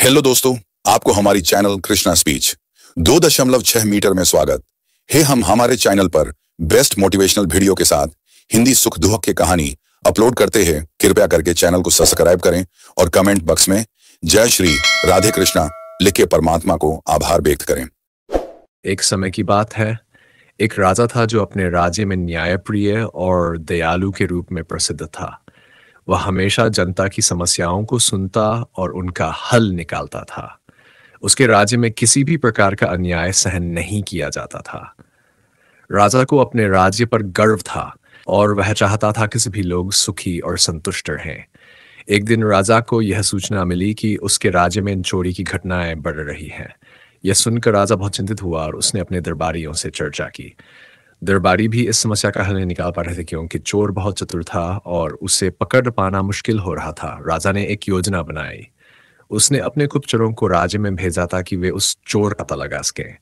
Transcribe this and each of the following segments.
Hello दोस्तों, आपको हमारी चैनल कृष्णा स्पीच 2.6 मीटर में स्वागत है। हम हमारे चैनल पर बेस्ट मोटिवेशनल वीडियो के साथ हिंदी सुख दुख की कहानी अपलोड करते हैं। कृपया करके चैनल को सब्सक्राइब करें और कमेंट बॉक्स में जय श्री राधे कृष्णा लिख के परमात्मा को आभार व्यक्त करें। एक समय की बात है, एक राजा था जो अपने राज्य में न्यायप्रिय और दयालु के रूप में प्रसिद्ध था। वह हमेशा जनता की समस्याओं को सुनता और उनका हल निकालता था। उसके राज्य में किसी भी प्रकार का अन्याय सहन नहीं किया जाता था। राजा को अपने राज्य पर गर्व था और वह चाहता था कि सभी लोग सुखी और संतुष्ट रहें। एक दिन राजा को यह सूचना मिली कि उसके राज्य में चोरी की घटनाएं बढ़ रही हैं। यह सुनकर राजा बहुत चिंतित हुआ और उसने अपने दरबारियों से चर्चा की। दरबारी भी इस समस्या का हल नहीं निकाल पा रहे थे क्योंकि चोर बहुत चतुर था और उसे पकड़ पाना मुश्किल हो रहा था। राजा ने एक योजना बनाई। उसने अपने गुप्तचरों को राज्य में भेजा था कि वे उस चोर का पता लगा सकें।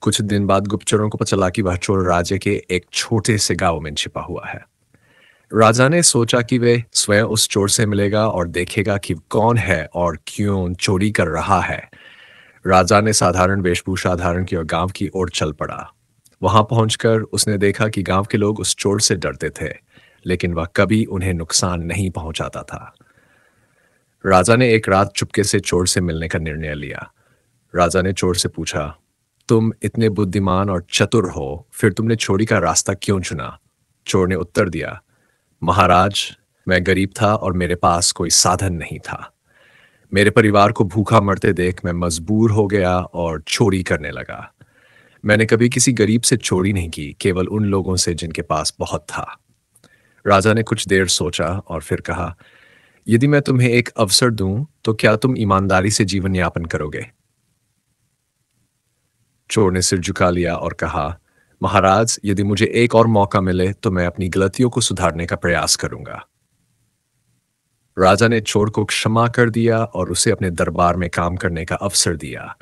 कुछ दिन बाद गुप्तचरों को पता चला कि वह चोर राज्य के एक छोटे से गांव में छिपा हुआ है। राजा ने सोचा कि वे स्वयं उस चोर से मिलेगा और देखेगा कि कौन है और क्यों चोरी कर रहा है। राजा ने साधारण वेशभूषा धारण की और गांव की ओर चल पड़ा। वहां पहुंचकर उसने देखा कि गांव के लोग उस चोर से डरते थे, लेकिन वह कभी उन्हें नुकसान नहीं पहुंचाता था। राजा ने एक रात चुपके से चोर से मिलने का निर्णय लिया। राजा ने चोर से पूछा, तुम इतने बुद्धिमान और चतुर हो, फिर तुमने चोरी का रास्ता क्यों चुना? चोर ने उत्तर दिया, महाराज, मैं गरीब था और मेरे पास कोई साधन नहीं था। मेरे परिवार को भूखा मरते देख मैं मजबूर हो गया और चोरी करने लगा। मैंने कभी किसी गरीब से चोरी नहीं की, केवल उन लोगों से जिनके पास बहुत था। राजा ने कुछ देर सोचा और फिर कहा, यदि मैं तुम्हें एक अवसर दूं तो क्या तुम ईमानदारी से जीवन यापन करोगे? चोर ने सिर झुका लिया और कहा, महाराज, यदि मुझे एक और मौका मिले तो मैं अपनी गलतियों को सुधारने का प्रयास करूंगा। राजा ने चोर को क्षमा कर दिया और उसे अपने दरबार में काम करने का अवसर दिया।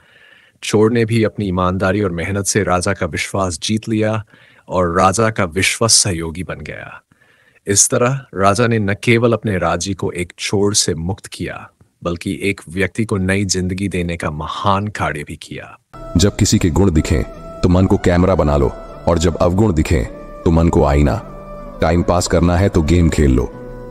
चोर ने भी अपनी ईमानदारी और मेहनत से राजा का विश्वास जीत लिया और राजा का विश्वास सहयोगी बन गया। इस तरह राजा ने न केवल अपने राज्य को एक चोर से मुक्त किया, बल्कि एक व्यक्ति को नई जिंदगी देने का महान कार्य भी किया। जब किसी के गुण दिखें तो मन को कैमरा बना लो, और जब अवगुण दिखें तो मन को आईना। टाइम पास करना है तो गेम खेल लो,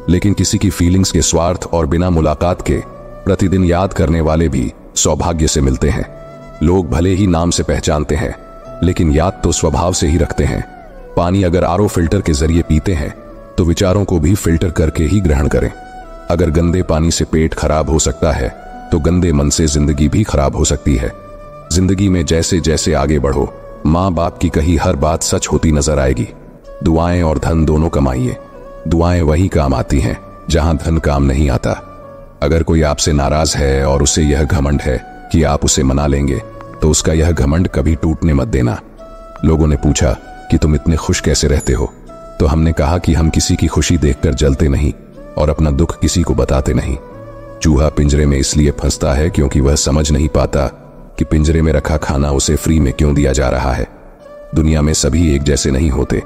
लेकिन किसी की फीलिंग्स के स्वार्थ और बिना मुलाकात के प्रतिदिन याद करने वाले भी सौभाग्य से मिलते हैं। लोग भले ही नाम से पहचानते हैं, लेकिन याद तो स्वभाव से ही रखते हैं। पानी अगर आरओ फिल्टर के जरिए पीते हैं तो विचारों को भी फिल्टर करके ही ग्रहण करें। अगर गंदे पानी से पेट खराब हो सकता है तो गंदे मन से जिंदगी भी खराब हो सकती है। जिंदगी में जैसे जैसे आगे बढ़ो, माँ बाप की कही हर बात सच होती नजर आएगी। दुआएं और धन दोनों कमाइए। दुआएं वही काम आती हैं जहां धन काम नहीं आता। अगर कोई आपसे नाराज है और उसे यह घमंड है कि आप उसे मना लेंगे, तो उसका यह घमंड कभी टूटने मत देना। लोगों ने पूछा कि तुम इतने खुश कैसे रहते हो, तो हमने कहा कि हम किसी की खुशी देखकर जलते नहीं और अपना दुख किसी को बताते नहीं। चूहा पिंजरे में इसलिए फंसता है क्योंकि वह समझ नहीं पाता कि पिंजरे में रखा खाना उसे फ्री में क्यों दिया जा रहा है। दुनिया में सभी एक जैसे नहीं होते,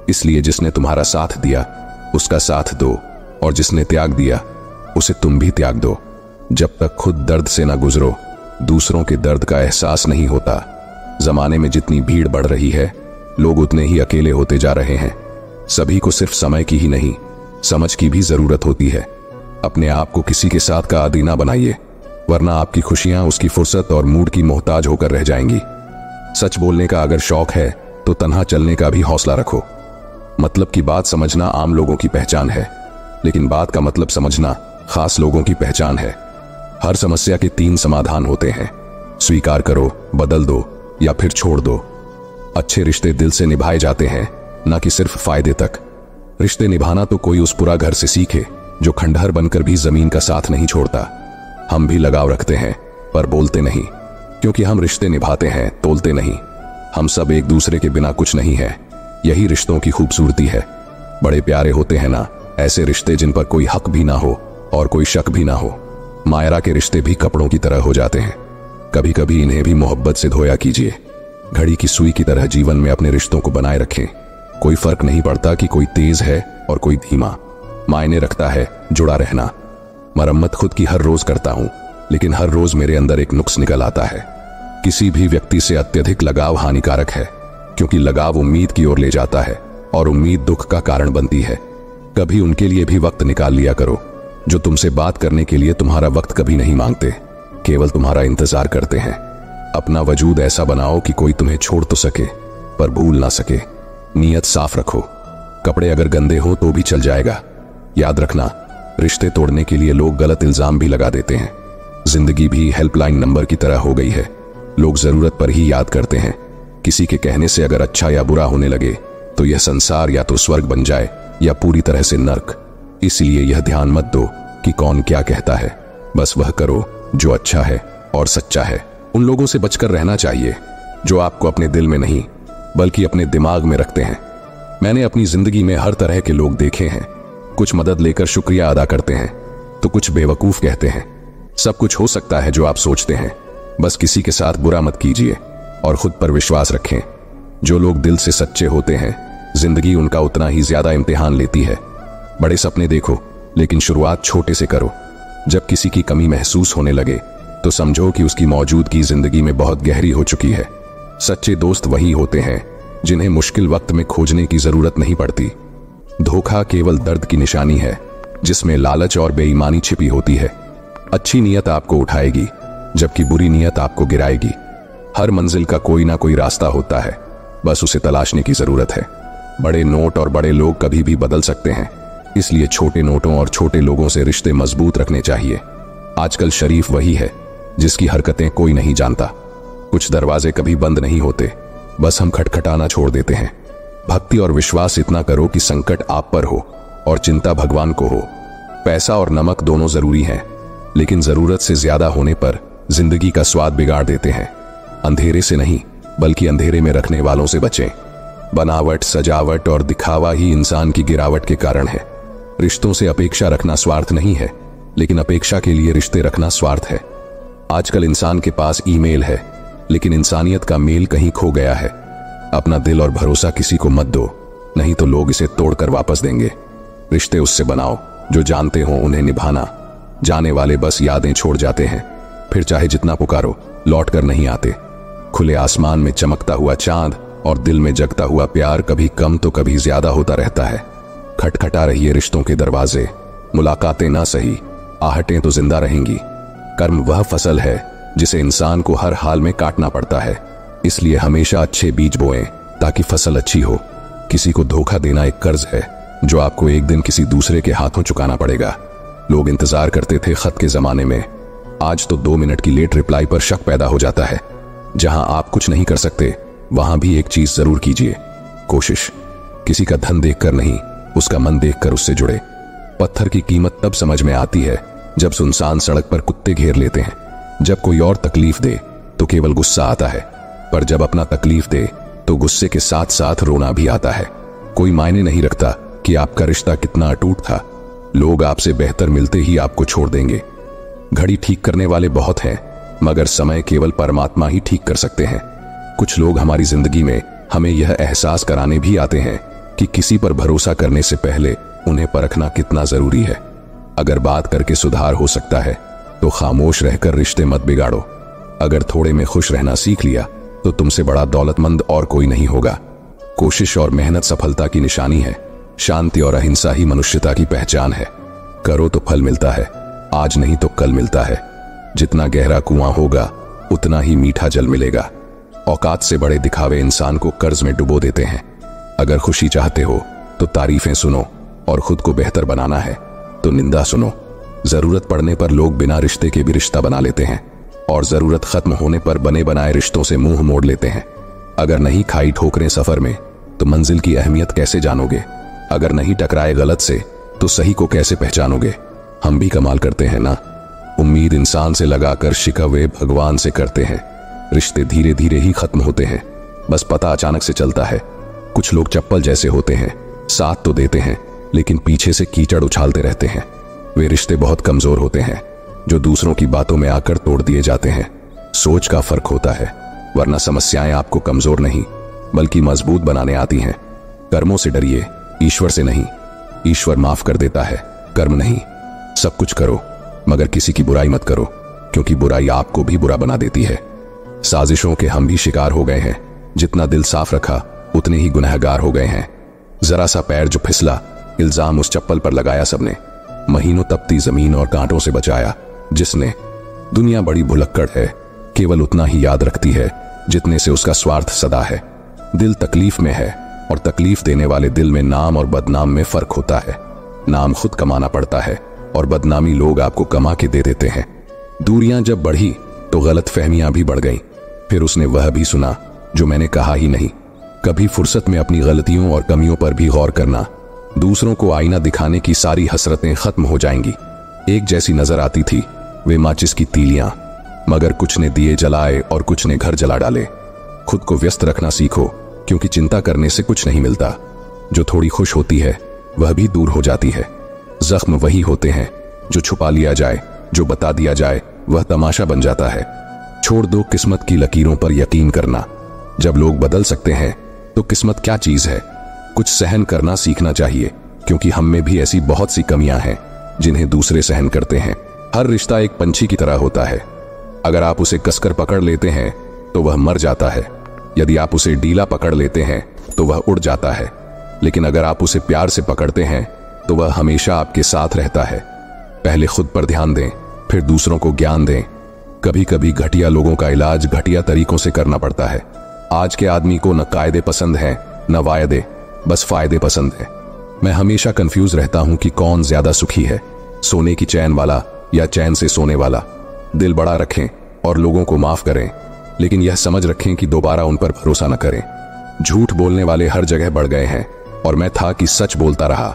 इसलिए जिसने तुम्हारा साथ दिया उसका साथ दो, और जिसने त्याग दिया उसे तुम भी त्याग दो। जब तक खुद दर्द से ना गुजरो, दूसरों के दर्द का एहसास नहीं होता। जमाने में जितनी भीड़ बढ़ रही है, लोग उतने ही अकेले होते जा रहे हैं। सभी को सिर्फ समय की ही नहीं, समझ की भी जरूरत होती है। अपने आप को किसी के साथ का आदी ना बनाइए, वरना आपकी खुशियां उसकी फुर्सत और मूड की मोहताज होकर रह जाएंगी। सच बोलने का अगर शौक है तो तन्हा चलने का भी हौसला रखो। मतलब की बात समझना आम लोगों की पहचान है, लेकिन बात का मतलब समझना खास लोगों की पहचान है। हर समस्या के 3 समाधान होते हैं, स्वीकार करो, बदल दो या फिर छोड़ दो। अच्छे रिश्ते दिल से निभाए जाते हैं, न कि सिर्फ फायदे तक। रिश्ते निभाना तो कोई उस पूरा घर से सीखे जो खंडहर बनकर भी जमीन का साथ नहीं छोड़ता। हम भी लगाव रखते हैं पर बोलते नहीं, क्योंकि हम रिश्ते निभाते हैं, तोलते नहीं। हम सब एक दूसरे के बिना कुछ नहीं है। यही रिश्तों की खूबसूरती है। बड़े प्यारे होते हैं ना ऐसे रिश्ते जिन पर कोई हक भी ना हो और कोई शक भी ना हो। मायरा के रिश्ते भी कपड़ों की तरह हो जाते हैं। कभी कभी इन्हें भी मोहब्बत से धोया कीजिए। घड़ी की सुई की तरह जीवन में अपने रिश्तों को बनाए रखें। कोई फर्क नहीं पड़ता कि कोई तेज है और कोई धीमा, मायने रखता है जुड़ा रहना। मरम्मत खुद की हर रोज करता हूं, लेकिन हर रोज मेरे अंदर एक नुक्स निकल आता है। किसी भी व्यक्ति से अत्यधिक लगाव हानिकारक है, क्योंकि लगाव उम्मीद की ओर ले जाता है और उम्मीद दुख का कारण बनती है। कभी उनके लिए भी वक्त निकाल लिया करो जो तुमसे बात करने के लिए तुम्हारा वक्त कभी नहीं मांगते, केवल तुम्हारा इंतजार करते हैं। अपना वजूद ऐसा बनाओ कि कोई तुम्हें छोड़ तो सके पर भूल ना सके। नीयत साफ रखो, कपड़े अगर गंदे हो तो भी चल जाएगा। याद रखना, रिश्ते तोड़ने के लिए लोग गलत इल्जाम भी लगा देते हैं। जिंदगी भी हेल्पलाइन नंबर की तरह हो गई है, लोग जरूरत पर ही याद करते हैं। किसी के कहने से अगर अच्छा या बुरा होने लगे तो यह संसार या तो स्वर्ग बन जाए या पूरी तरह से नर्क। इसलिए यह ध्यान मत दो कि कौन क्या कहता है, बस वह करो जो अच्छा है और सच्चा है। उन लोगों से बचकर रहना चाहिए जो आपको अपने दिल में नहीं बल्कि अपने दिमाग में रखते हैं। मैंने अपनी जिंदगी में हर तरह के लोग देखे हैं। कुछ मदद लेकर शुक्रिया अदा करते हैं तो कुछ बेवकूफ कहते हैं। सब कुछ हो सकता है जो आप सोचते हैं, बस किसी के साथ बुरा मत कीजिए और खुद पर विश्वास रखें। जो लोग दिल से सच्चे होते हैं, जिंदगी उनका उतना ही ज्यादा इम्तिहान लेती है। बड़े सपने देखो, लेकिन शुरुआत छोटे से करो। जब किसी की कमी महसूस होने लगे तो समझो कि उसकी मौजूदगी जिंदगी में बहुत गहरी हो चुकी है। सच्चे दोस्त वही होते हैं जिन्हें मुश्किल वक्त में खोजने की जरूरत नहीं पड़ती। धोखा केवल दर्द की निशानी है जिसमें लालच और बेईमानी छिपी होती है। अच्छी नीयत आपको उठाएगी जबकि बुरी नीयत आपको गिराएगी। हर मंजिल का कोई ना कोई रास्ता होता है, बस उसे तलाशने की जरूरत है। बड़े नोट और बड़े लोग कभी भी बदल सकते हैं, इसलिए छोटे नोटों और छोटे लोगों से रिश्ते मजबूत रखने चाहिए। आजकल शरीफ वही है जिसकी हरकतें कोई नहीं जानता। कुछ दरवाजे कभी बंद नहीं होते, बस हम खटखटाना छोड़ देते हैं। भक्ति और विश्वास इतना करो कि संकट आप पर हो और चिंता भगवान को हो। पैसा और नमक दोनों जरूरी हैं, लेकिन जरूरत से ज्यादा होने पर जिंदगी का स्वाद बिगाड़ देते हैं। अंधेरे से नहीं बल्कि अंधेरे में रखने वालों से बचें। बनावट, सजावट और दिखावा ही इंसान की गिरावट के कारण है। रिश्तों से अपेक्षा रखना स्वार्थ नहीं है, लेकिन अपेक्षा के लिए रिश्ते रखना स्वार्थ है। आजकल इंसान के पास ईमेल है, लेकिन इंसानियत का मेल कहीं खो गया है। अपना दिल और भरोसा किसी को मत दो, नहीं तो लोग इसे तोड़कर वापस देंगे। रिश्ते उससे बनाओ जो जानते हो उन्हें निभाना। जाने वाले बस यादें छोड़ जाते हैं, फिर चाहे जितना पुकारो लौट कर नहीं आते। खुले आसमान में चमकता हुआ चांद और दिल में जगता हुआ प्यार कभी कम तो कभी ज्यादा होता रहता है। खटखटा रहिए रिश्तों के दरवाजे। मुलाकातें ना सही, आहटें तो जिंदा रहेंगी। कर्म वह फसल है जिसे इंसान को हर हाल में काटना पड़ता है, इसलिए हमेशा अच्छे बीज बोएं ताकि फसल अच्छी हो। किसी को धोखा देना एक कर्ज है जो आपको एक दिन किसी दूसरे के हाथों चुकाना पड़ेगा। लोग इंतजार करते थे खत के जमाने में, आज तो 2 मिनट की लेट रिप्लाई पर शक पैदा हो जाता है। जहां आप कुछ नहीं कर सकते वहां भी एक चीज जरूर कीजिए, कोशिश। किसी का धन देखकर नहीं, उसका मन देखकर उससे जुड़े। पत्थर की कीमत तब समझ में आती है जब सुनसान सड़क पर कुत्ते घेर लेते हैं। जब कोई और तकलीफ दे तो केवल गुस्सा आता है, पर जब अपना तकलीफ दे तो गुस्से के साथ साथ रोना भी आता है। कोई मायने नहीं रखता कि आपका रिश्ता कितना अटूट था, लोग आपसे बेहतर मिलते ही आपको छोड़ देंगे। घड़ी ठीक करने वाले बहुत हैं, मगर समय केवल परमात्मा ही ठीक कर सकते हैं। कुछ लोग हमारी जिंदगी में हमें यह एहसास कराने भी आते हैं कि किसी पर भरोसा करने से पहले उन्हें परखना कितना जरूरी है। अगर बात करके सुधार हो सकता है तो खामोश रहकर रिश्ते मत बिगाड़ो। अगर थोड़े में खुश रहना सीख लिया तो तुमसे बड़ा दौलतमंद और कोई नहीं होगा। कोशिश और मेहनत सफलता की निशानी है। शांति और अहिंसा ही मनुष्यता की पहचान है। करो तो फल मिलता है, आज नहीं तो कल मिलता है। जितना गहरा कुआं होगा उतना ही मीठा जल मिलेगा। औकात से बड़े दिखावे इंसान को कर्ज में डुबो देते हैं। अगर खुशी चाहते हो तो तारीफें सुनो, और खुद को बेहतर बनाना है तो निंदा सुनो। जरूरत पड़ने पर लोग बिना रिश्ते के भी रिश्ता बना लेते हैं, और जरूरत खत्म होने पर बने बनाए रिश्तों से मुंह मोड़ लेते हैं। अगर नहीं खाई ठोकरें सफर में तो मंजिल की अहमियत कैसे जानोगे? अगर नहीं टकराए गलत से तो सही को कैसे पहचानोगे? हम भी कमाल करते हैं ना। उम्मीद इंसान से लगाकर शिकवे भगवान से करते हैं। रिश्ते धीरे धीरे ही खत्म होते हैं, बस पता अचानक से चलता है। कुछ लोग चप्पल जैसे होते हैं, साथ तो देते हैं लेकिन पीछे से कीचड़ उछालते रहते हैं। वे रिश्ते बहुत कमजोर होते हैं जो दूसरों की बातों में आकर तोड़ दिए जाते हैं। सोच का फर्क होता है, वरना समस्याएं आपको कमजोर नहीं बल्कि मजबूत बनाने आती हैं। कर्मों से डरिए, ईश्वर से नहीं। ईश्वर माफ कर देता है, कर्म नहीं। सब कुछ करो मगर किसी की बुराई मत करो। क्योंकि बुराई आपको भी बुरा बना देती है। साजिशों के हम भी शिकार हो गए हैं। जितना दिल साफ रखा उतने ही गुनहगार हो गए हैं। जरा सा पैर जो फिसला, इल्जाम उस चप्पल पर लगाया सबने। महीनों तपती जमीन और कांटों से बचाया जिसने। दुनिया बड़ी भुलक्कड़ है, केवल उतना ही याद रखती है जितने से उसका स्वार्थ सदा है। दिल तकलीफ में है और तकलीफ देने वाले दिल में नाम और बदनाम में फर्क होता है। नाम खुद कमाना पड़ता है और बदनामी लोग आपको कमा के दे देते हैं। दूरियां जब बढ़ी तो गलत फहमियां भी बढ़ गईं। फिर उसने वह भी सुना जो मैंने कहा ही नहीं। कभी फुर्सत में अपनी गलतियों और कमियों पर भी गौर करना। दूसरों को आईना दिखाने की सारी हसरतें खत्म हो जाएंगी। एक जैसी नजर आती थी वे माचिस की तीलियां, मगर कुछ ने दिए जलाए और कुछ ने घर जला डाले। खुद को व्यस्त रखना सीखो, क्योंकि चिंता करने से कुछ नहीं मिलता। जो थोड़ी खुश होती है वह भी दूर हो जाती है। जख्म वही होते हैं जो छुपा लिया जाए, जो बता दिया जाए वह तमाशा बन जाता है। छोड़ दो किस्मत की लकीरों पर यकीन करना। जब लोग बदल सकते हैं तो किस्मत क्या चीज है। कुछ सहन करना सीखना चाहिए, क्योंकि हम में भी ऐसी बहुत सी कमियां हैं जिन्हें दूसरे सहन करते हैं। हर रिश्ता एक पंछी की तरह होता है। अगर आप उसे कसकर पकड़ लेते हैं तो वह मर जाता है। यदि आप उसे ढीला पकड़ लेते हैं तो वह उड़ जाता है। लेकिन अगर आप उसे प्यार से पकड़ते हैं तो वह हमेशा आपके साथ रहता है। पहले खुद पर ध्यान दें, फिर दूसरों को ज्ञान दें। कभी कभी घटिया लोगों का इलाज घटिया तरीकों से करना पड़ता है। आज के आदमी को न कायदे पसंद हैं न वायदे, बस फायदे पसंद है। मैं हमेशा कंफ्यूज रहता हूं कि कौन ज्यादा सुखी है, सोने की चैन वाला या चैन से सोने वाला। दिल बड़ा रखें और लोगों को माफ करें, लेकिन यह समझ रखें कि दोबारा उन पर भरोसा न करें। झूठ बोलने वाले हर जगह बढ़ गए हैं और मैं था कि सच बोलता रहा।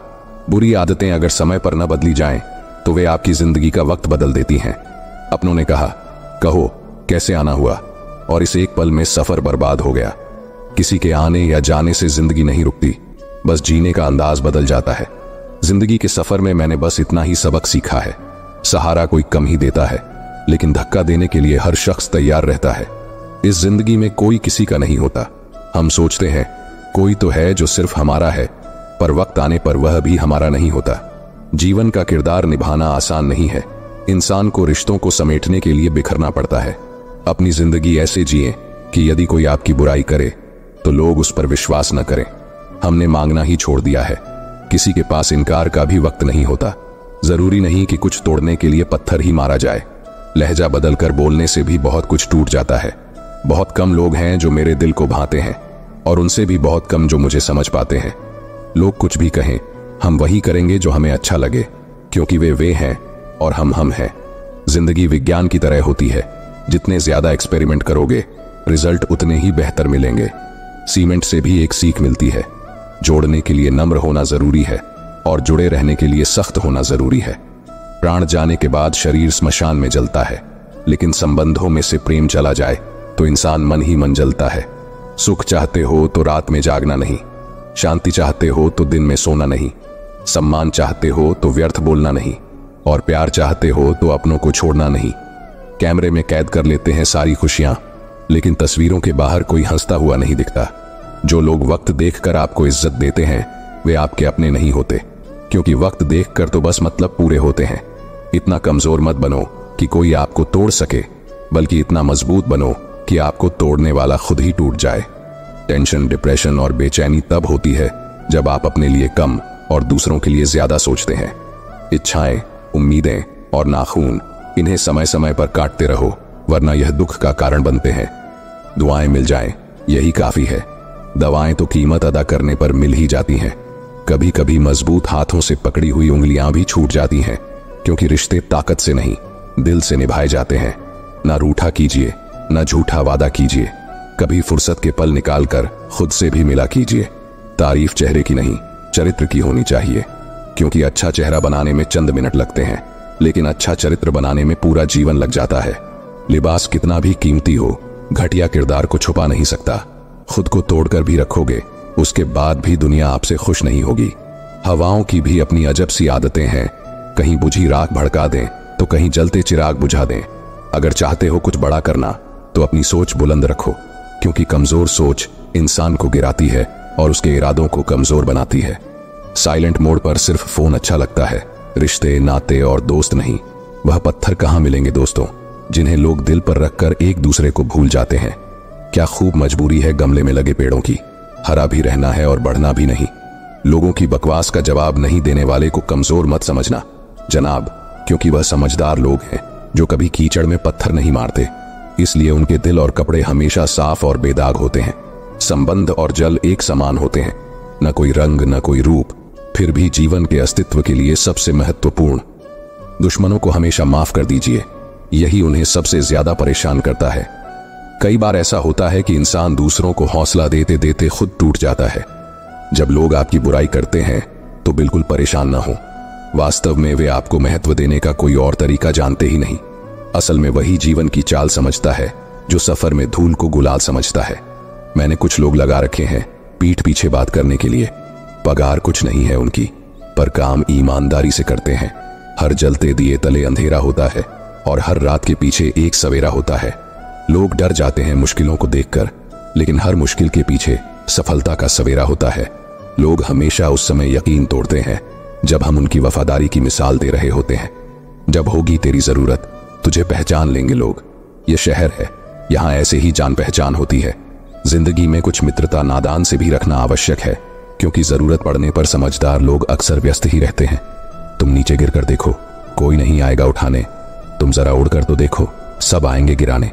बुरी आदतें अगर समय पर न बदली जाएं तो वे आपकी जिंदगी का वक्त बदल देती हैं। अपनों ने कहा, कहो कैसे आना हुआ, और इस एक पल में सफर बर्बाद हो गया। किसी के आने या जाने से जिंदगी नहीं रुकती, बस जीने का अंदाज बदल जाता है। जिंदगी के सफर में मैंने बस इतना ही सबक सीखा है। सहारा कोई कम ही देता है, लेकिन धक्का देने के लिए हर शख्स तैयार रहता है। इस जिंदगी में कोई किसी का नहीं होता। हम सोचते हैं कोई तो है जो सिर्फ हमारा है, पर वक्त आने पर वह भी हमारा नहीं होता। जीवन का किरदार निभाना आसान नहीं है। इंसान को रिश्तों को समेटने के लिए बिखरना पड़ता है। अपनी जिंदगी ऐसे जिए कि यदि कोई आपकी बुराई करे तो लोग उस पर विश्वास न करें। हमने मांगना ही छोड़ दिया है। किसी के पास इनकार का भी वक्त नहीं होता। जरूरी नहीं कि कुछ तोड़ने के लिए पत्थर ही मारा जाए। लहजा बदलकर बोलने से भी बहुत कुछ टूट जाता है। बहुत कम लोग हैं जो मेरे दिल को भाते हैं, और उनसे भी बहुत कम जो मुझे समझ पाते हैं। लोग कुछ भी कहें, हम वही करेंगे जो हमें अच्छा लगे, क्योंकि वे हैं और हम हैं। जिंदगी विज्ञान की तरह होती है। जितने ज्यादा एक्सपेरिमेंट करोगे रिजल्ट उतने ही बेहतर मिलेंगे। सीमेंट से भी एक सीख मिलती है, जोड़ने के लिए नम्र होना जरूरी है और जुड़े रहने के लिए सख्त होना जरूरी है। प्राण जाने के बाद शरीर स्मशान में जलता है, लेकिन संबंधों में से प्रेम चला जाए तो इंसान मन ही मन जलता है। सुख चाहते हो तो रात में जागना नहीं, शांति चाहते हो तो दिन में सोना नहीं, सम्मान चाहते हो तो व्यर्थ बोलना नहीं, और प्यार चाहते हो तो अपनों को छोड़ना नहीं। कैमरे में कैद कर लेते हैं सारी खुशियां, लेकिन तस्वीरों के बाहर कोई हंसता हुआ नहीं दिखता। जो लोग वक्त देखकर आपको इज्जत देते हैं वे आपके अपने नहीं होते, क्योंकि वक्त देखकर तो बस मतलब पूरे होते हैं। इतना कमजोर मत बनो कि कोई आपको तोड़ सके, बल्कि इतना मजबूत बनो कि आपको तोड़ने वाला खुद ही टूट जाए। टेंशन, डिप्रेशन और बेचैनी तब होती है जब आप अपने लिए कम और दूसरों के लिए ज्यादा सोचते हैं। इच्छाएं, उम्मीदें और नाखून, इन्हें समय समय पर काटते रहो, वरना यह दुख का कारण बनते हैं। दुआएं मिल जाएं, यही काफी है। दवाएं तो कीमत अदा करने पर मिल ही जाती हैं। कभी कभी मजबूत हाथों से पकड़ी हुई उंगलियां भी छूट जाती हैं, क्योंकि रिश्ते ताकत से नहीं दिल से निभाए जाते हैं। ना रूठा कीजिए, ना झूठा वादा कीजिए। कभी फुर्सत के पल निकालकर खुद से भी मिला कीजिए। तारीफ चेहरे की नहीं, चरित्र की होनी चाहिए, क्योंकि अच्छा चेहरा बनाने में चंद मिनट लगते हैं, लेकिन अच्छा चरित्र बनाने में पूरा जीवन लग जाता है। लिबास कितना भी कीमती हो, घटिया किरदार को छुपा नहीं सकता। खुद को तोड़कर भी रखोगे, उसके बाद भी दुनिया आपसे खुश नहीं होगी। हवाओं की भी अपनी अजब सी आदतें हैं, कहीं बुझी राख भड़का दें तो कहीं जलते चिराग बुझा दें। अगर चाहते हो कुछ बड़ा करना तो अपनी सोच बुलंद रखो, क्योंकि कमजोर सोच इंसान को गिराती है और उसके इरादों को कमजोर बनाती है। साइलेंट मोड पर सिर्फ फोन अच्छा लगता है, रिश्ते, नाते और दोस्त नहीं। वह पत्थर कहाँ मिलेंगे दोस्तों जिन्हें लोग दिल पर रखकर एक दूसरे को भूल जाते हैं। क्या खूब मजबूरी है गमले में लगे पेड़ों की, हरा भी रहना है और बढ़ना भी नहीं। लोगों की बकवास का जवाब नहीं देने वाले को कमजोर मत समझना जनाब, क्योंकि वह समझदार लोग हैं जो कभी कीचड़ में पत्थर नहीं मारते, इसलिए उनके दिल और कपड़े हमेशा साफ और बेदाग होते हैं। संबंध और जल एक समान होते हैं, न कोई रंग न कोई रूप, फिर भी जीवन के अस्तित्व के लिए सबसे महत्वपूर्ण। दुश्मनों को हमेशा माफ कर दीजिए, यही उन्हें सबसे ज्यादा परेशान करता है। कई बार ऐसा होता है कि इंसान दूसरों को हौसला देते देते खुद टूट जाता है। जब लोग आपकी बुराई करते हैं तो बिल्कुल परेशान ना हो, वास्तव में वे आपको महत्व देने का कोई और तरीका जानते ही नहीं। असल में वही जीवन की चाल समझता है जो सफर में धूल को गुलाल समझता है। मैंने कुछ लोग लगा रखे हैं पीठ पीछे बात करने के लिए, पगार कुछ नहीं है उनकी, पर काम ईमानदारी से करते हैं। हर जलते दिए तले अंधेरा होता है और हर रात के पीछे एक सवेरा होता है। लोग डर जाते हैं मुश्किलों को देखकर, लेकिन हर मुश्किल के पीछे सफलता का सवेरा होता है। लोग हमेशा उस समय यकीन तोड़ते हैं जब हम उनकी वफादारी की मिसाल दे रहे होते हैं। जब होगी तेरी जरूरत तुझे पहचान लेंगे लोग। ये शहर है, यहाँ ऐसे ही जान पहचान होती है। जिंदगी में कुछ मित्रता नादान से भी रखना आवश्यक है, क्योंकि जरूरत पड़ने पर समझदार लोग अक्सर व्यस्त ही रहते हैं। तुम नीचे गिर कर देखो, कोई नहीं आएगा उठाने। तुम जरा उड़कर तो देखो, सब आएंगे गिराने।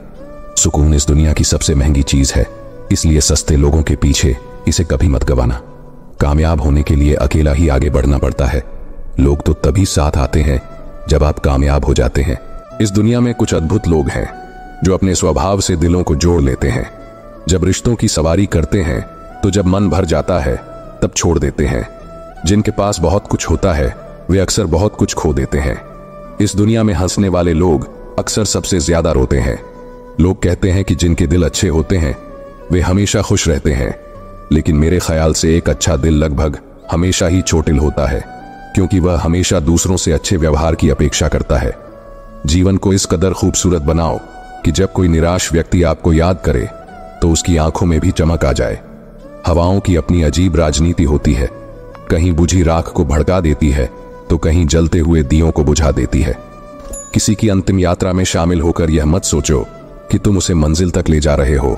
सुकून इस दुनिया की सबसे महंगी चीज है, इसलिए सस्ते लोगों के पीछे इसे कभी मत गवाना। कामयाब होने के लिए अकेला ही आगे बढ़ना पड़ता है। लोग तो तभी साथ आते हैं जब आप कामयाब हो जाते हैं। इस दुनिया में कुछ अद्भुत लोग हैं जो अपने स्वभाव से दिलों को जोड़ लेते हैं। जब रिश्तों की सवारी करते हैं तो जब मन भर जाता है तब छोड़ देते हैं। जिनके पास बहुत कुछ होता है वे अक्सर बहुत कुछ खो देते हैं। इस दुनिया में हंसने वाले लोग अक्सर सबसे ज्यादा रोते हैं। लोग कहते हैं कि जिनके दिल अच्छे होते हैं वे हमेशा खुश रहते हैं, लेकिन मेरे ख्याल से एक अच्छा दिल लगभग हमेशा ही चोटिल होता है, क्योंकि वह हमेशा दूसरों से अच्छे व्यवहार की अपेक्षा करता है। जीवन को इस कदर खूबसूरत बनाओ कि जब कोई निराश व्यक्ति आपको याद करे तो उसकी आंखों में भी चमक आ जाए। हवाओं की अपनी अजीब राजनीति होती है, कहीं बुझी राख को भड़का देती है तो कहीं जलते हुए दियों को बुझा देती है। किसी की अंतिम यात्रा में शामिल होकर यह मत सोचो कि तुम उसे मंजिल तक ले जा रहे हो,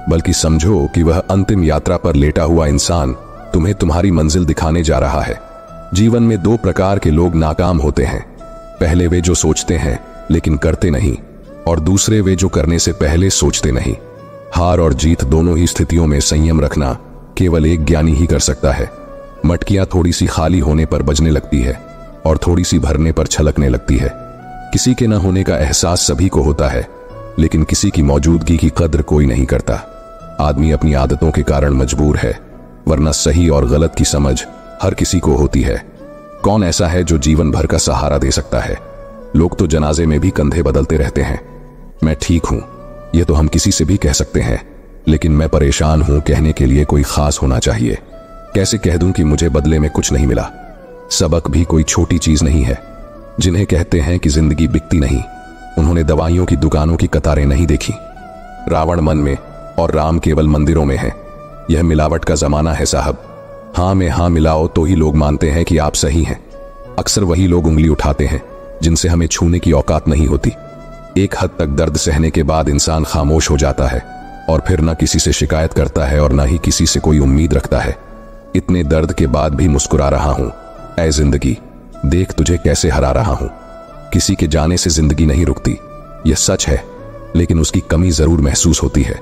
बल्कि समझो कि वह अंतिम यात्रा पर लेटा हुआ इंसान तुम्हें तुम्हारी मंजिल दिखाने जा रहा है। जीवन में दो प्रकार के लोग नाकाम होते हैं, पहले वे जो सोचते हैं लेकिन करते नहीं, और दूसरे वे जो करने से पहले सोचते नहीं। हार और जीत दोनों ही स्थितियों में संयम रखना केवल एक ज्ञानी ही कर सकता है। मटकियां थोड़ी सी खाली होने पर बजने लगती है और थोड़ी सी भरने पर छलकने लगती है। किसी के न होने का एहसास सभी को होता है, लेकिन किसी की मौजूदगी की कद्र कोई नहीं करता। आदमी अपनी आदतों के कारण मजबूर है, वरना सही और गलत की समझ हर किसी को होती है। कौन ऐसा है जो जीवन भर का सहारा दे सकता है? लोग तो जनाजे में भी कंधे बदलते रहते हैं। मैं ठीक हूं, यह तो हम किसी से भी कह सकते हैं, लेकिन मैं परेशान हूं कहने के लिए कोई खास होना चाहिए। कैसे कह दूं कि मुझे बदले में कुछ नहीं मिला? सबक भी कोई छोटी चीज नहीं है। जिन्हें कहते हैं कि जिंदगी बिकती नहीं, उन्होंने दवाइयों की दुकानों की कतारें नहीं देखी। रावण मन में और राम केवल मंदिरों में है। यह मिलावट का जमाना है साहब। हाँ में हाँ मिलाओ तो ही लोग मानते हैं कि आप सही हैं। अक्सर वही लोग उंगली उठाते हैं जिनसे हमें छूने की औकात नहीं होती। एक हद तक दर्द सहने के बाद इंसान खामोश हो जाता है और फिर न किसी से शिकायत करता है और न ही किसी से कोई उम्मीद रखता है। इतने दर्द के बाद भी मुस्कुरा रहा हूं। ऐ जिंदगी, देख तुझे कैसे हरा रहा हूं। किसी के जाने से जिंदगी नहीं रुकती, यह सच है, लेकिन उसकी कमी जरूर महसूस होती है।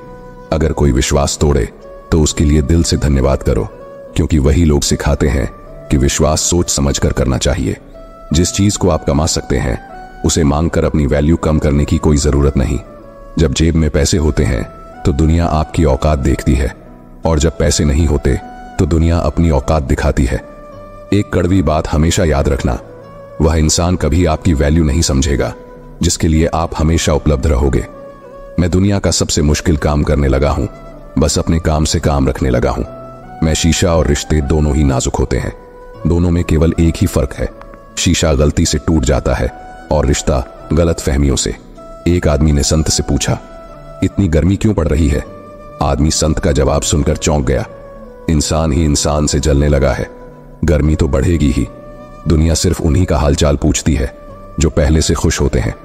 अगर कोई विश्वास तोड़े तो उसके लिए दिल से धन्यवाद करो, क्योंकि वही लोग सिखाते हैं कि विश्वास सोच समझकर करना चाहिए। जिस चीज को आप कमा सकते हैं उसे मांगकर अपनी वैल्यू कम करने की कोई जरूरत नहीं। जब जेब में पैसे होते हैं तो दुनिया आपकी औकात देखती है, और जब पैसे नहीं होते तो दुनिया अपनी औकात दिखाती है। एक कड़वी बात हमेशा याद रखना, वह इंसान कभी आपकी वैल्यू नहीं समझेगा जिसके लिए आप हमेशा उपलब्ध रहोगे। मैं दुनिया का सबसे मुश्किल काम करने लगा हूं, बस अपने काम से काम रखने लगा हूं। मैं शीशा और रिश्ते दोनों ही नाजुक होते हैं। दोनों में केवल एक ही फर्क है, शीशा गलती से टूट जाता है और रिश्ता गलत फहमियों से। एक आदमी ने संत से पूछा, इतनी गर्मी क्यों पड़ रही है? आदमी संत का जवाब सुनकर चौंक गया। इंसान ही इंसान से जलने लगा है, गर्मी तो बढ़ेगी ही। दुनिया सिर्फ उन्हीं का हालचाल पूछती है जो पहले से खुश होते हैं।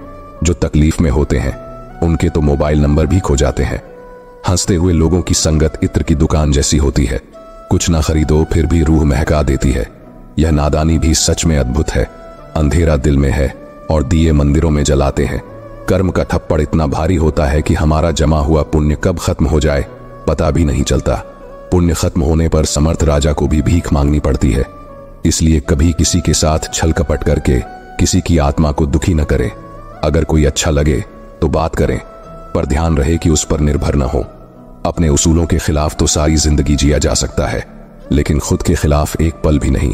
जो तकलीफ में होते हैं उनके तो मोबाइल नंबर भी खो जाते हैं। हंसते हुए लोगों की संगत इत्र की दुकान जैसी होती है, कुछ ना खरीदो फिर भी रूह महका देती है। यह नादानी भी सच में अद्भुत है। अंधेरा दिल में है और दिए मंदिरों में जलाते हैं। कर्म का थप्पड़ इतना भारी होता है कि हमारा जमा हुआ पुण्य कब खत्म हो जाए पता भी नहीं चलता। पुण्य खत्म होने पर समर्थ राजा को भी भीख मांगनी पड़ती है। इसलिए कभी किसी के साथ छल कपट करके किसी की आत्मा को दुखी न करें। अगर कोई अच्छा लगे तो बात करें, पर ध्यान रहे कि उस पर निर्भर न हो। अपने उसूलों के खिलाफ तो सारी जिंदगी जिया जा सकता है, लेकिन खुद के खिलाफ एक पल भी नहीं।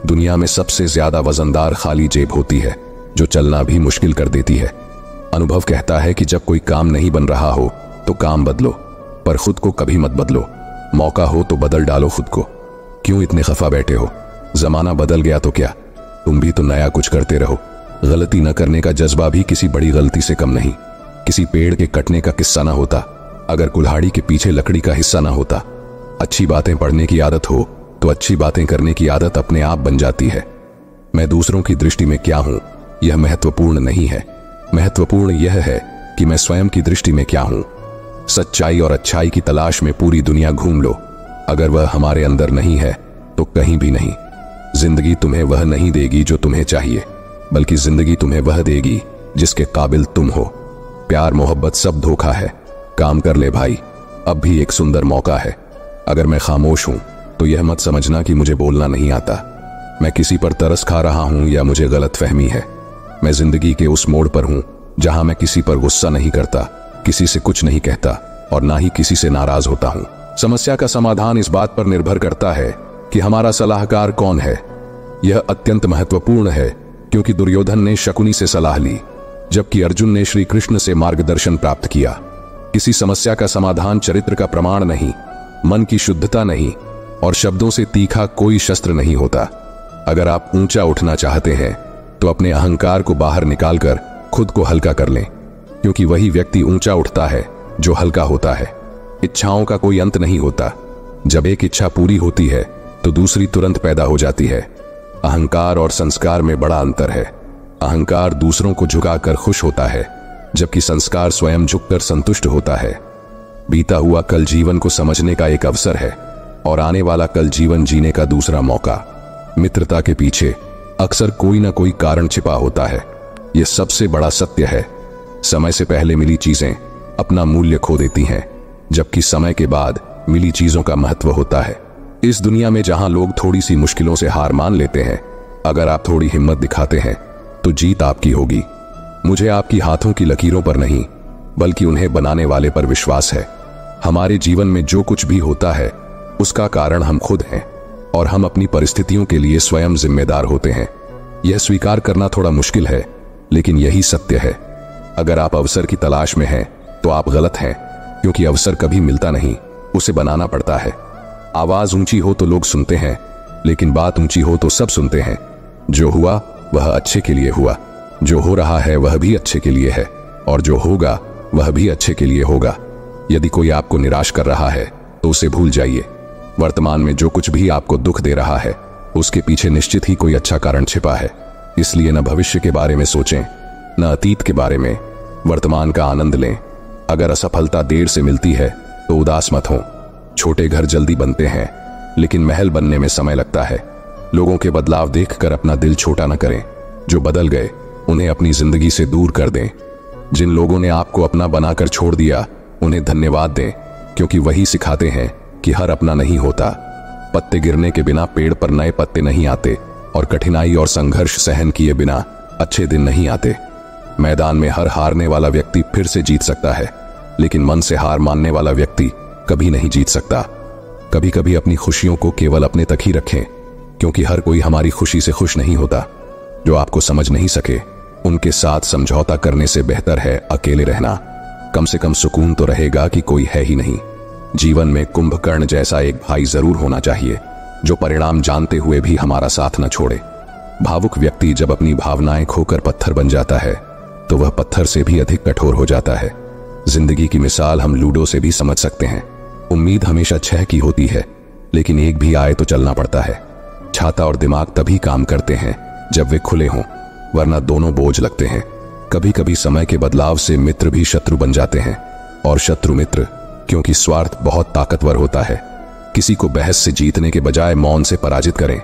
दुनिया में सबसे ज्यादा वजनदार खाली जेब होती है, जो चलना भी मुश्किल कर देती है। अनुभव कहता है कि जब कोई काम नहीं बन रहा हो तो काम बदलो, पर खुद को कभी मत बदलो। मौका हो तो बदल डालो खुद को। क्यों इतने खफा बैठे हो? जमाना बदल गया तो क्या, तुम भी तो नया कुछ करते रहो। गलती न करने का जज्बा भी किसी बड़ी गलती से कम नहीं। किसी पेड़ के कटने का किस्सा ना होता अगर कुल्हाड़ी के पीछे लकड़ी का हिस्सा ना होता। अच्छी बातें पढ़ने की आदत हो तो अच्छी बातें करने की आदत अपने आप बन जाती है। मैं दूसरों की दृष्टि में क्या हूं यह महत्वपूर्ण नहीं है। महत्वपूर्ण यह है कि मैं स्वयं की दृष्टि में क्या हूं। सच्चाई और अच्छाई की तलाश में पूरी दुनिया घूम लो, अगर वह हमारे अंदर नहीं है तो कहीं भी नहीं। जिंदगी तुम्हें वह नहीं देगी जो तुम्हें चाहिए, बल्कि जिंदगी तुम्हें वह देगी जिसके काबिल तुम हो। प्यार मोहब्बत सब धोखा है। काम कर ले भाई, अब भी एक सुंदर मौका है। अगर मैं खामोश हूं तो यह मत समझना कि मुझे बोलना नहीं आता। मैं किसी पर तरस खा रहा हूं या मुझे गलत फहमी है। मैं जिंदगी के उस मोड़ पर हूं जहां मैं किसी पर गुस्सा नहीं करता, किसी से कुछ नहीं कहता और ना ही किसी से नाराज होता हूं। समस्या का समाधान इस बात पर निर्भर करता है कि हमारा सलाहकार कौन है। यह अत्यंत महत्वपूर्ण है, क्योंकि दुर्योधन ने शकुनी से सलाह ली, जबकि अर्जुन ने श्री कृष्ण से मार्गदर्शन प्राप्त किया। किसी समस्या का समाधान चरित्र का प्रमाण नहीं, मन की शुद्धता नहीं और शब्दों से तीखा कोई शस्त्र नहीं होता। अगर आप ऊंचा उठना चाहते हैं तो अपने अहंकार को बाहर निकालकर खुद को हल्का कर लें, क्योंकि वही व्यक्ति ऊंचा उठता है जो हल्का होता है। इच्छाओं का कोई अंत नहीं होता। जब एक इच्छा पूरी होती है तो दूसरी तुरंत पैदा हो जाती है। अहंकार और संस्कार में बड़ा अंतर है। अहंकार दूसरों को झुकाकर खुश होता है, जबकि संस्कार स्वयं झुककर संतुष्ट होता है। बीता हुआ कल जीवन को समझने का एक अवसर है और आने वाला कल जीवन जीने का दूसरा मौका। मित्रता के पीछे अक्सर कोई ना कोई कारण छिपा होता है। यह सबसे बड़ा सत्य है। समय से पहले मिली चीजें अपना मूल्य खो देती हैं, जबकि समय के बाद मिली चीजों का महत्व होता है। इस दुनिया में जहां लोग थोड़ी सी मुश्किलों से हार मान लेते हैं, अगर आप थोड़ी हिम्मत दिखाते हैं तो जीत आपकी होगी। मुझे आपकी हाथों की लकीरों पर नहीं, बल्कि उन्हें बनाने वाले पर विश्वास है। हमारे जीवन में जो कुछ भी होता है उसका कारण हम खुद हैं और हम अपनी परिस्थितियों के लिए स्वयं जिम्मेदार होते हैं। यह स्वीकार करना थोड़ा मुश्किल है, लेकिन यही सत्य है। अगर आप अवसर की तलाश में हैं तो आप गलत हैं, क्योंकि अवसर कभी मिलता नहीं, उसे बनाना पड़ता है। आवाज ऊंची हो तो लोग सुनते हैं, लेकिन बात ऊंची हो तो सब सुनते हैं। जो हुआ वह अच्छे के लिए हुआ, जो हो रहा है वह भी अच्छे के लिए है, और जो होगा वह भी अच्छे के लिए होगा। यदि कोई आपको निराश कर रहा है तो उसे भूल जाइए। वर्तमान में जो कुछ भी आपको दुख दे रहा है उसके पीछे निश्चित ही कोई अच्छा कारण छिपा है। इसलिए न भविष्य के बारे में सोचें, न अतीत के बारे में। वर्तमान का आनंद लें। अगर असफलता देर से मिलती है तो उदास मत हो। छोटे घर जल्दी बनते हैं, लेकिन महल बनने में समय लगता है। लोगों के बदलाव देखकर अपना दिल छोटा न करें। जो बदल गए उन्हें अपनी जिंदगी से दूर कर दें। जिन लोगों ने आपको अपना बनाकर छोड़ दिया उन्हें धन्यवाद दें, क्योंकि वही सिखाते हैं कि हर अपना नहीं होता। पत्ते गिरने के बिना पेड़ पर नए पत्ते नहीं आते, और कठिनाई और संघर्ष सहन किए बिना अच्छे दिन नहीं आते। मैदान में हर हारने वाला व्यक्ति फिर से जीत सकता है, लेकिन मन से हार मानने वाला व्यक्ति कभी नहीं जीत सकता। कभी कभी अपनी खुशियों को केवल अपने तक ही रखें, क्योंकि हर कोई हमारी खुशी से खुश नहीं होता। जो आपको समझ नहीं सके उनके साथ समझौता करने से बेहतर है अकेले रहना। कम से कम सुकून तो रहेगा कि कोई है ही नहीं। जीवन में कुंभकर्ण जैसा एक भाई जरूर होना चाहिए, जो परिणाम जानते हुए भी हमारा साथ न छोड़े। भावुक व्यक्ति जब अपनी भावनाएं खोकर पत्थर बन जाता है तो वह पत्थर से भी अधिक कठोर हो जाता है। जिंदगी की मिसाल हम लूडो से भी समझ सकते हैं। उम्मीद हमेशा 6 की होती है, लेकिन एक भी आए तो चलना पड़ता है। छाता और दिमाग तभी काम करते हैं जब वे खुले हों, वरना दोनों बोझ लगते हैं। कभी कभी समय के बदलाव से मित्र भी शत्रु बन जाते हैं, और शत्रु मित्र, क्योंकि स्वार्थ बहुत ताकतवर होता है। किसी को बहस से जीतने के बजाय मौन से पराजित करें,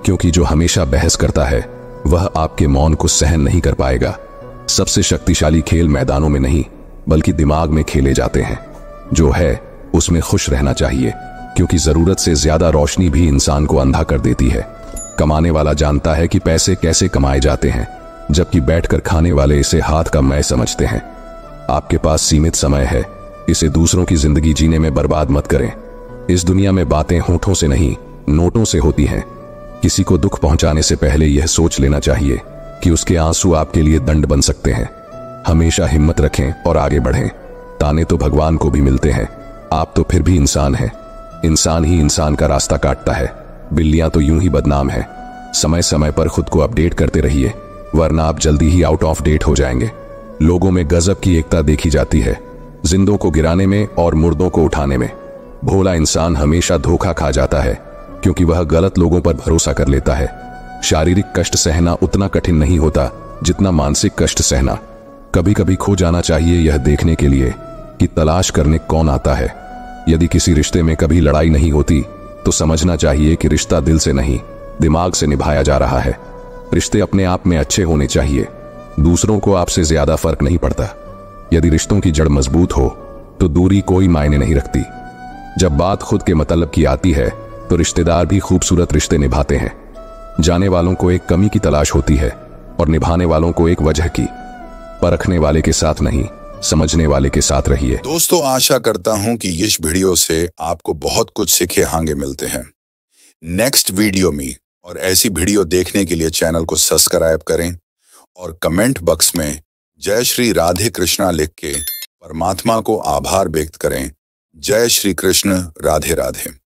क्योंकि जो हमेशा बहस करता है वह आपके मौन को सहन नहीं कर पाएगा। सबसे शक्तिशाली खेल मैदानों में नहीं बल्कि दिमाग में खेले जाते हैं। जो है उसमें खुश रहना चाहिए, क्योंकि जरूरत से ज्यादा रोशनी भी इंसान को अंधा कर देती है। कमाने वाला जानता है कि पैसे कैसे कमाए जाते हैं, जबकि बैठकर खाने वाले इसे हाथ का मै समझते हैं। आपके पास सीमित समय है, इसे दूसरों की जिंदगी जीने में बर्बाद मत करें। इस दुनिया में बातें होठों से नहीं, नोटों से होती हैं। किसी को दुख पहुंचाने से पहले यह सोच लेना चाहिए कि उसके आंसू आपके लिए दंड बन सकते हैं। हमेशा हिम्मत रखें और आगे बढ़ें। ताने तो भगवान को भी मिलते हैं, आप तो फिर भी इंसान हैं। इंसान ही इंसान का रास्ता काटता है, बिल्लियां तो यूं ही बदनाम हैं। समय समय पर खुद को अपडेट करते रहिए, वरना आप जल्दी ही आउट ऑफ डेट हो जाएंगे। लोगों में गजब की एकता देखी जाती है, जिंदों को गिराने में और मुर्दों को उठाने में। भोला इंसान हमेशा धोखा खा जाता है, क्योंकि वह गलत लोगों पर भरोसा कर लेता है। शारीरिक कष्ट सहना उतना कठिन नहीं होता जितना मानसिक कष्ट सहना। कभी कभी खो जाना चाहिए यह देखने के लिए कि तलाश करने कौन आता है। यदि किसी रिश्ते में कभी लड़ाई नहीं होती तो समझना चाहिए कि रिश्ता दिल से नहीं, दिमाग से निभाया जा रहा है। रिश्ते अपने आप में अच्छे होने चाहिए, दूसरों को आपसे ज्यादा फर्क नहीं पड़ता। यदि रिश्तों की जड़ मजबूत हो तो दूरी कोई मायने नहीं रखती। जब बात खुद के मतलब की आती है तो रिश्तेदार भी खूबसूरत रिश्ते निभाते हैं। जाने वालों को एक कमी की तलाश होती है और निभाने वालों को एक वजह की। परखने वाले के साथ नहीं, समझने वाले के साथ रहिए। दोस्तों, आशा करता हूं कि इस वीडियो से आपको बहुत कुछ सीखे हांगे मिलते हैं। नेक्स्ट वीडियो में और ऐसी वीडियो देखने के लिए चैनल को सब्सक्राइब करें और कमेंट बॉक्स में जय श्री राधे कृष्णा लिख के परमात्मा को आभार व्यक्त करें। जय श्री कृष्ण, राधे राधे।